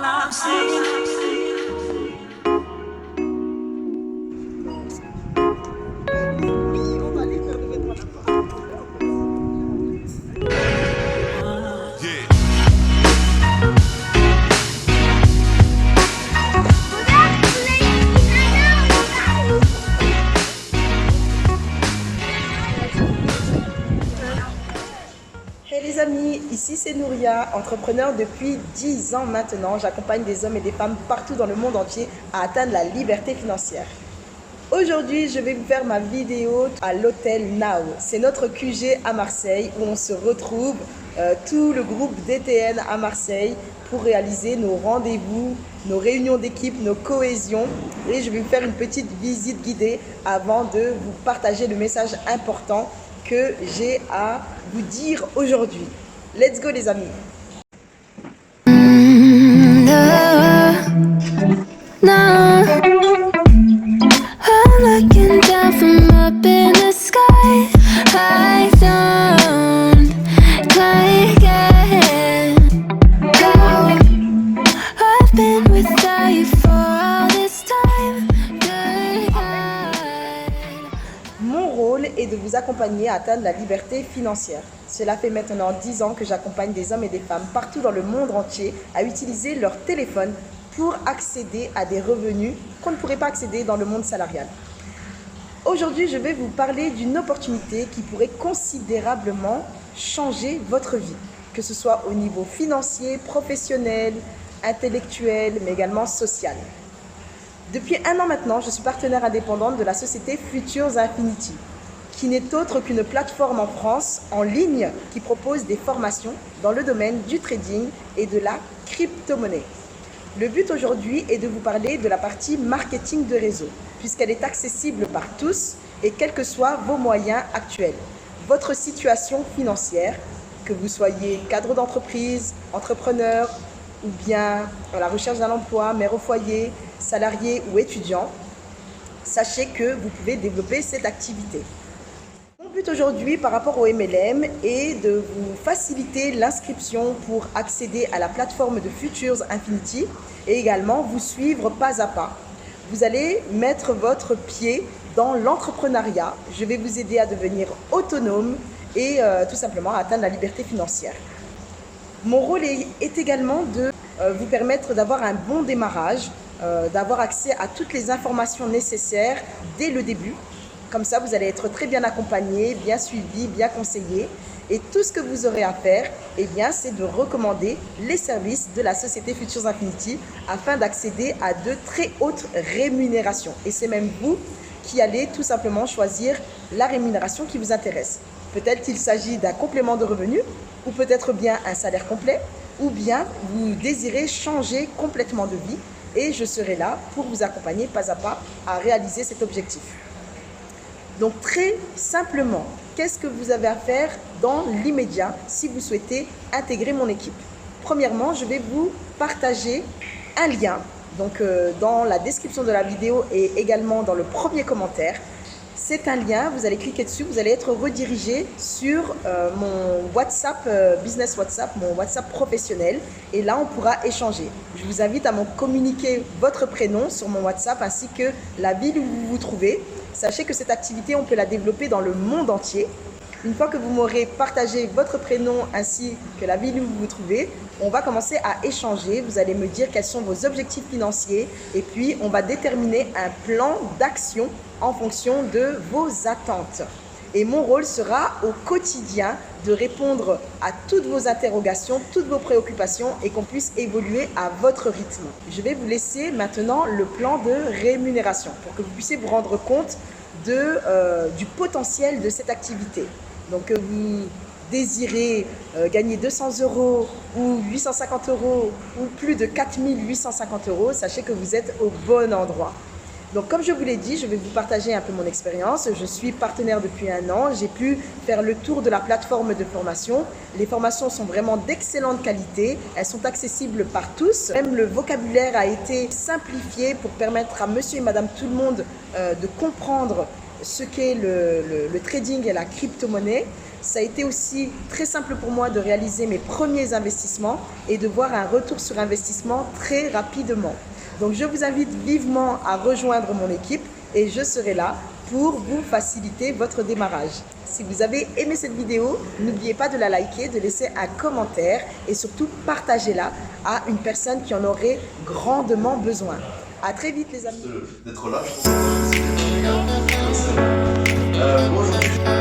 I've seen. Hey les amis, ici c'est Nouria, entrepreneur depuis 10 ans maintenant. J'accompagne des hommes et des femmes partout dans le monde entier à atteindre la liberté financière. Aujourd'hui, je vais vous faire ma vidéo à l'hôtel Now. C'est notre QG à Marseille où on se retrouve, tout le groupe DTN à Marseille pour réaliser nos rendez-vous, nos réunions d'équipe, nos cohésions. Et je vais vous faire une petite visite guidée avant de vous partager le message important que j'ai à vous dire aujourd'hui. Let's go les amis. I'm looking down from up in the sky. I don't quite get how I've been without you for all this time. Good God. Mon rôle est de vous accompagner à atteindre la liberté financière. Cela fait maintenant 10 ans que j'accompagne des hommes et des femmes partout dans le monde entier à utiliser leur téléphone pour accéder à des revenus qu'on ne pourrait pas accéder dans le monde salarial. Aujourd'hui, je vais vous parler d'une opportunité qui pourrait considérablement changer votre vie, que ce soit au niveau financier, professionnel, intellectuel, mais également social. Depuis 1 an maintenant, je suis partenaire indépendante de la société Futures Infinity, qui n'est autre qu'une plateforme en France en ligne qui propose des formations dans le domaine du trading et de la crypto-monnaie. Le but aujourd'hui est de vous parler de la partie marketing de réseau, puisqu'elle est accessible par tous et quels que soient vos moyens actuels. Votre situation financière, que vous soyez cadre d'entreprise, entrepreneur ou bien à la recherche d'un emploi, mère au foyer, salarié ou étudiant, sachez que vous pouvez développer cette activité. Mon but aujourd'hui par rapport au MLM est de vous faciliter l'inscription pour accéder à la plateforme de Futures Infinity et également vous suivre pas à pas. Vous allez mettre votre pied dans l'entrepreneuriat. Je vais vous aider à devenir autonome et tout simplement à atteindre la liberté financière. Mon rôle est également de vous permettre d'avoir un bon démarrage, d'avoir accès à toutes les informations nécessaires dès le début. Comme ça, vous allez être très bien accompagné, bien suivi, bien conseillé. Et tout ce que vous aurez à faire, eh bien, c'est de recommander les services de la société Futures Infinity afin d'accéder à de très hautes rémunérations. Et c'est même vous qui allez tout simplement choisir la rémunération qui vous intéresse. Peut-être qu'il s'agit d'un complément de revenus, ou peut-être bien un salaire complet, ou bien vous désirez changer complètement de vie. Et je serai là pour vous accompagner pas à pas à réaliser cet objectif. Donc très simplement, qu'est-ce que vous avez à faire dans l'immédiat si vous souhaitez intégrer mon équipe? Premièrement, je vais vous partager un lien. Donc dans la description de la vidéo et également dans le premier commentaire, c'est un lien, vous allez cliquer dessus, vous allez être redirigé sur mon WhatsApp, business WhatsApp, mon WhatsApp professionnel. Et là, on pourra échanger. Je vous invite à me communiquer votre prénom sur mon WhatsApp ainsi que la ville où vous vous trouvez. Sachez que cette activité, on peut la développer dans le monde entier. Une fois que vous m'aurez partagé votre prénom ainsi que la ville où vous vous trouvez, on va commencer à échanger. Vous allez me dire quels sont vos objectifs financiers et puis on va déterminer un plan d'action en fonction de vos attentes. Et mon rôle sera au quotidien de répondre à toutes vos interrogations, toutes vos préoccupations et qu'on puisse évoluer à votre rythme. Je vais vous laisser maintenant le plan de rémunération pour que vous puissiez vous rendre compte du potentiel de cette activité. Donc vous désirez gagner 200 € ou 850 € ou plus de 4850 €, sachez que vous êtes au bon endroit. Donc comme je vous l'ai dit, je vais vous partager un peu mon expérience. Je suis partenaire depuis 1 an. J'ai pu faire le tour de la plateforme de formation. Les formations sont vraiment d'excellente qualité. Elles sont accessibles par tous. Même le vocabulaire a été simplifié pour permettre à monsieur et madame tout le monde de comprendre ce qu'est le trading et la crypto-monnaie. Ça a été aussi très simple pour moi de réaliser mes premiers investissements et de voir un retour sur investissement très rapidement. Donc je vous invite vivement à rejoindre mon équipe et je serai là pour vous faciliter votre démarrage. Si vous avez aimé cette vidéo, n'oubliez pas de la liker, de laisser un commentaire et surtout partagez-la à une personne qui en aurait grandement besoin. À très vite les amis. D'être là, je pense que c'est